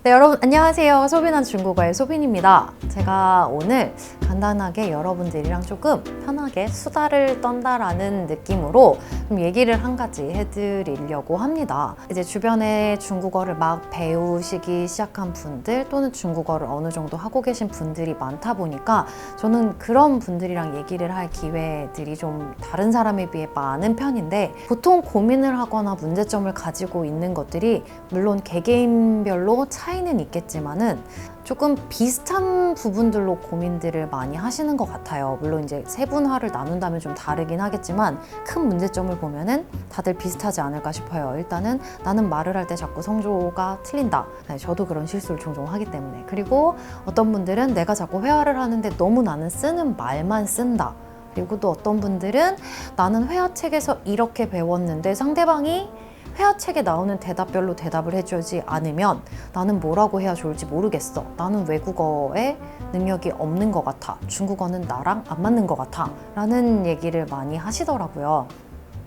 네, 여러분 안녕하세요. 소빈한 중국어의 소빈입니다. 제가 오늘 간단하게 여러분들이랑 조금 편하게 수다를 떤다라는 느낌으로 좀 얘기를 한 가지 해드리려고 합니다. 이제 주변에 중국어를 막 배우시기 시작한 분들 또는 중국어를 어느 정도 하고 계신 분들이 많다 보니까 저는 그런 분들이랑 얘기를 할 기회들이 좀 다른 사람에 비해 많은 편인데, 보통 고민을 하거나 문제점을 가지고 있는 것들이 물론 개개인별로 차이는 있겠지만은 조금 비슷한 부분들로 고민들을 많이 하시는 것 같아요. 물론 이제 세분화를 나눈다면 좀 다르긴 하겠지만 큰 문제점을 보면은 다들 비슷하지 않을까 싶어요. 일단은 나는 말을 할 때 자꾸 성조가 틀린다. 네, 저도 그런 실수를 종종 하기 때문에. 그리고 어떤 분들은 내가 자꾸 회화를 하는데 너무 나는 쓰는 말만 쓴다. 그리고 또 어떤 분들은 나는 회화책에서 이렇게 배웠는데 상대방이 회화책에 나오는 대답별로 대답을 해주지 않으면 나는 뭐라고 해야 좋을지 모르겠어. 나는 외국어에 능력이 없는 것 같아. 중국어는 나랑 안 맞는 것 같아. 라는 얘기를 많이 하시더라고요.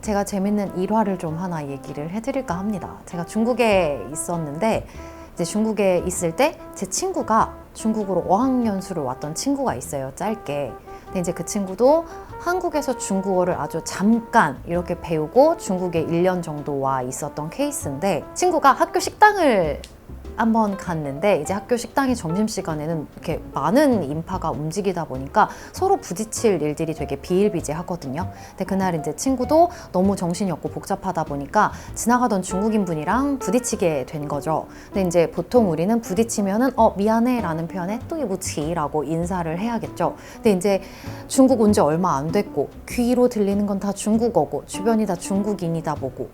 제가 재밌는 일화를 좀 하나 얘기를 해드릴까 합니다. 제가 중국에 있었는데, 이제 중국에 있을 때 제 친구가 중국으로 어학연수를 왔던 친구가 있어요. 짧게. 근데 이제 그 친구도 한국에서 중국어를 아주 잠깐 이렇게 배우고 중국에 1년 정도 와 있었던 케이스인데, 친구가 학교 식당을 한번 갔는데 이제 학교 식당의 점심시간에는 이렇게 많은 인파가 움직이다 보니까 서로 부딪힐 일들이 되게 비일비재하거든요. 근데 그날 이제 친구도 너무 정신이 없고 복잡하다 보니까 지나가던 중국인 분이랑 부딪히게 된 거죠. 근데 이제 보통 우리는 부딪히면은 미안해 라는 표현에 뚜이부치 라고 인사를 해야겠죠. 근데 이제 중국 온 지 얼마 안 됐고 귀로 들리는 건 다 중국어고 주변이 다 중국인이다 보고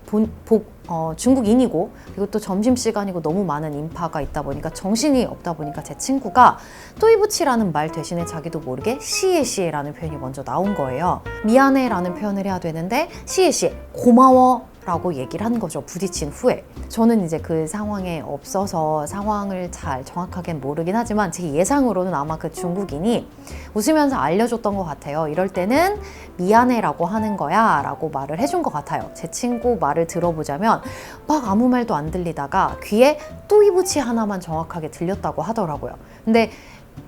중국인이고 그리고 또 점심시간이고 너무 많은 인파가 있다 보니까 정신이 없다 보니까 제 친구가 뚜이부치라는 말 대신에 자기도 모르게 시에시에라는 표현이 먼저 나온 거예요. 미안해 라는 표현을 해야 되는데 시에시에 고마워 라고 얘기를 한 거죠. 부딪힌 후에. 저는 이제 그 상황에 없어서 상황을 잘 정확하게 모르긴 하지만 제 예상으로는 아마 그 중국인이 웃으면서 알려줬던 것 같아요. 이럴 때는 미안해 라고 하는 거야 라고 말을 해준 것 같아요. 제 친구 말을 들어보자면 막 아무 말도 안 들리다가 귀에 뚜이부치 하나만 정확하게 들렸다고 하더라고요. 근데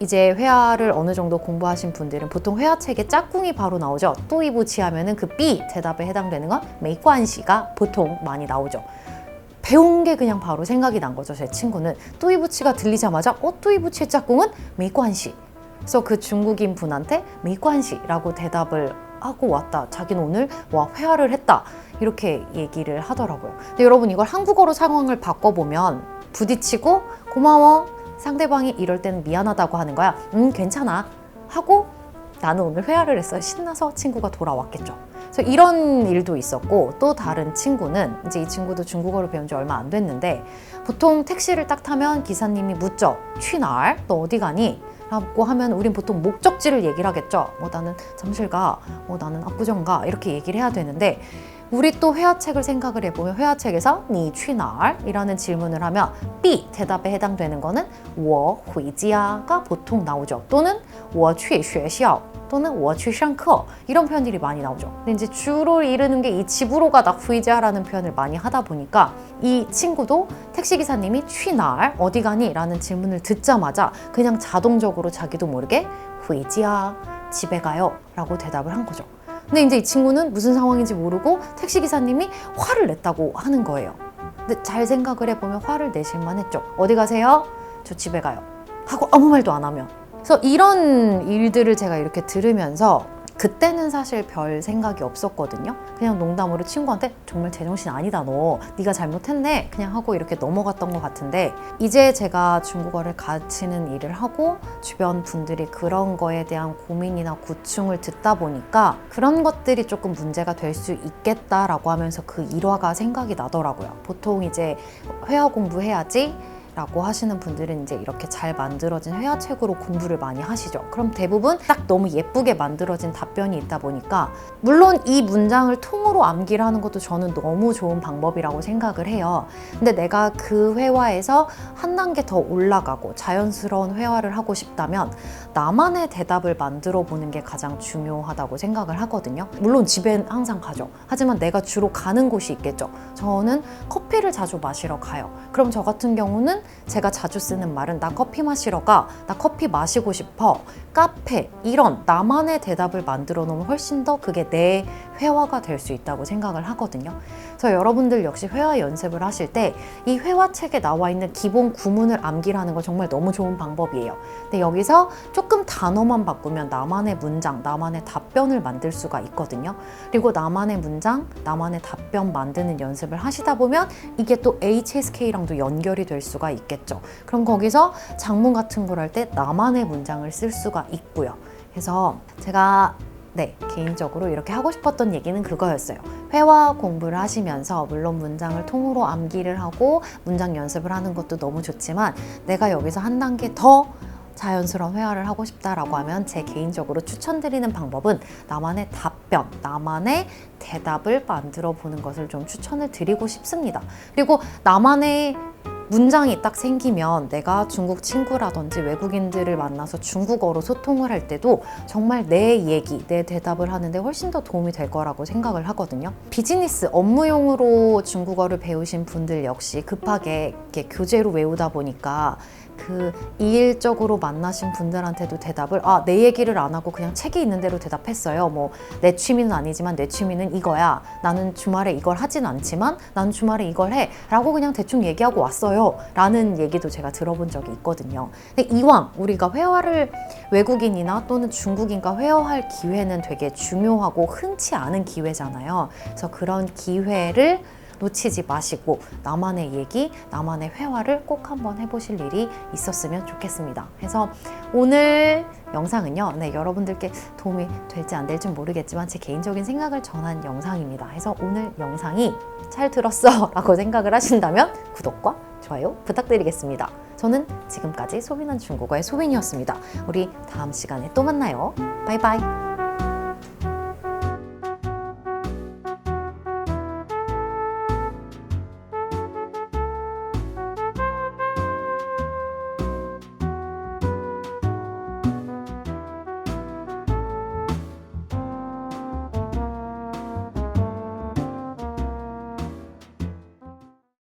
이제 회화를 어느 정도 공부하신 분들은 보통 회화책에 짝꿍이 바로 나오죠. 뚜이부치 하면은 그 B 대답에 해당되는 건 메이관시가 보통 많이 나오죠. 배운 게 그냥 바로 생각이 난 거죠. 제 친구는 뚜이부치가 들리자마자 뚜이부치의 짝꿍은 메이관시. 그래서 그 중국인 분한테 메이관시라고 대답을 하고 왔다. 자기는 오늘 회화를 했다. 이렇게 얘기를 하더라고요. 근데 여러분 이걸 한국어로 상황을 바꿔보면 부딪히고 고마워. 상대방이 이럴 때는 미안하다고 하는 거야. 괜찮아 하고 나는 오늘 회화를 했어. 신나서 친구가 돌아왔겠죠. 그래서 이런 일도 있었고, 또 다른 친구는 이제 이 친구도 중국어를 배운 지 얼마 안 됐는데 보통 택시를 딱 타면 기사님이 묻죠. 취날 너 어디 가니? 라고 하면 우린 보통 목적지를 얘기를 하겠죠. 나는 잠실 가, 나는 압구정 가 이렇게 얘기를 해야 되는데, 우리 또 회화책을 생각을 해보면 회화책에서 니 취날 이라는 질문을 하면 B 대답에 해당되는 거는 我回家가 보통 나오죠. 또는 我去学校 또는 我去上课 이런 표현들이 많이 나오죠. 근데 이제 주로 이르는 게 이 집으로 가다 후이자라는 표현을 많이 하다 보니까 이 친구도 택시기사님이 취날 어디 가니? 라는 질문을 듣자마자 그냥 자동적으로 자기도 모르게 후이지야 집에 가요 라고 대답을 한 거죠. 근데 이제 이 친구는 무슨 상황인지 모르고 택시기사님이 화를 냈다고 하는 거예요. 근데 잘 생각을 해보면 화를 내실만 했죠. 어디 가세요? 저 집에 가요. 하고 아무 말도 안 하면. 그래서 이런 일들을 제가 이렇게 들으면서 그때는 사실 별 생각이 없었거든요. 그냥 농담으로 친구한테 정말 제정신 아니다 너. 네가 잘못했네. 그냥 하고 이렇게 넘어갔던 것 같은데, 이제 제가 중국어를 가르치는 일을 하고 주변 분들이 그런 거에 대한 고민이나 고충을 듣다 보니까 그런 것들이 조금 문제가 될 수 있겠다라고 하면서 그 일화가 생각이 나더라고요. 보통 이제 회화 공부해야지 라고 하시는 분들은 이제 이렇게 잘 만들어진 회화책으로 공부를 많이 하시죠. 그럼 대부분 딱 너무 예쁘게 만들어진 답변이 있다 보니까, 물론 이 문장을 통으로 암기를 하는 것도 저는 너무 좋은 방법이라고 생각을 해요. 근데 내가 그 회화에서 한 단계 더 올라가고 자연스러운 회화를 하고 싶다면 나만의 대답을 만들어 보는 게 가장 중요하다고 생각을 하거든요. 물론 집엔 항상 가죠. 하지만 내가 주로 가는 곳이 있겠죠. 저는 커피를 자주 마시러 가요. 그럼 저 같은 경우는 제가 자주 쓰는 말은 나 커피 마시러 가, 나 커피 마시고 싶어, 카페, 이런 나만의 대답을 만들어 놓으면 훨씬 더 그게 내 회화가 될 수 있다고 생각을 하거든요. 그래서 여러분들 역시 회화 연습을 하실 때 이 회화책에 나와 있는 기본 구문을 암기하는 거 정말 너무 좋은 방법이에요. 근데 여기서 조금 단어만 바꾸면 나만의 문장, 나만의 답변을 만들 수가 있거든요. 그리고 나만의 문장, 나만의 답변 만드는 연습을 하시다 보면 이게 또 HSK랑도 연결이 될 수가 있겠죠. 그럼 거기서 작문 같은 걸 할 때 나만의 문장을 쓸 수가 있고요. 그래서 제가 개인적으로 이렇게 하고 싶었던 얘기는 그거였어요. 회화 공부를 하시면서 물론 문장을 통으로 암기를 하고 문장 연습을 하는 것도 너무 좋지만 내가 여기서 한 단계 더 자연스러운 회화를 하고 싶다라고 하면 제 개인적으로 추천드리는 방법은 나만의 답변, 나만의 대답을 만들어 보는 것을 좀 추천을 드리고 싶습니다. 그리고 나만의 문장이 딱 생기면 내가 중국 친구라든지 외국인들을 만나서 중국어로 소통을 할 때도 정말 내 얘기, 내 대답을 하는데 훨씬 더 도움이 될 거라고 생각을 하거든요. 비즈니스, 업무용으로 중국어를 배우신 분들 역시 급하게 이렇게 교재로 외우다 보니까 그 이일적으로 만나신 분들한테도 대답을 내 얘기를 안 하고 그냥 책이 있는 대로 대답했어요. 뭐 내 취미는 아니지만 내 취미는 이거야. 나는 주말에 이걸 하진 않지만 나는 주말에 이걸 해. 라고 그냥 대충 얘기하고 왔어요. 라는 얘기도 제가 들어본 적이 있거든요. 근데 이왕 우리가 회화를 외국인이나 또는 중국인과 회화할 기회는 되게 중요하고 흔치 않은 기회잖아요. 그래서 그런 기회를 놓치지 마시고 나만의 얘기, 나만의 회화를 꼭 한번 해보실 일이 있었으면 좋겠습니다. 그래서 오늘 영상은요, 여러분들께 도움이 될지 안 될지 모르겠지만 제 개인적인 생각을 전한 영상입니다. 그래서 오늘 영상이 잘 들었어 라고 생각을 하신다면 구독과 좋아요 부탁드리겠습니다. 저는 지금까지 소비난 중국어의 소빈이었습니다. 우리 다음 시간에 또 만나요. 바이바이.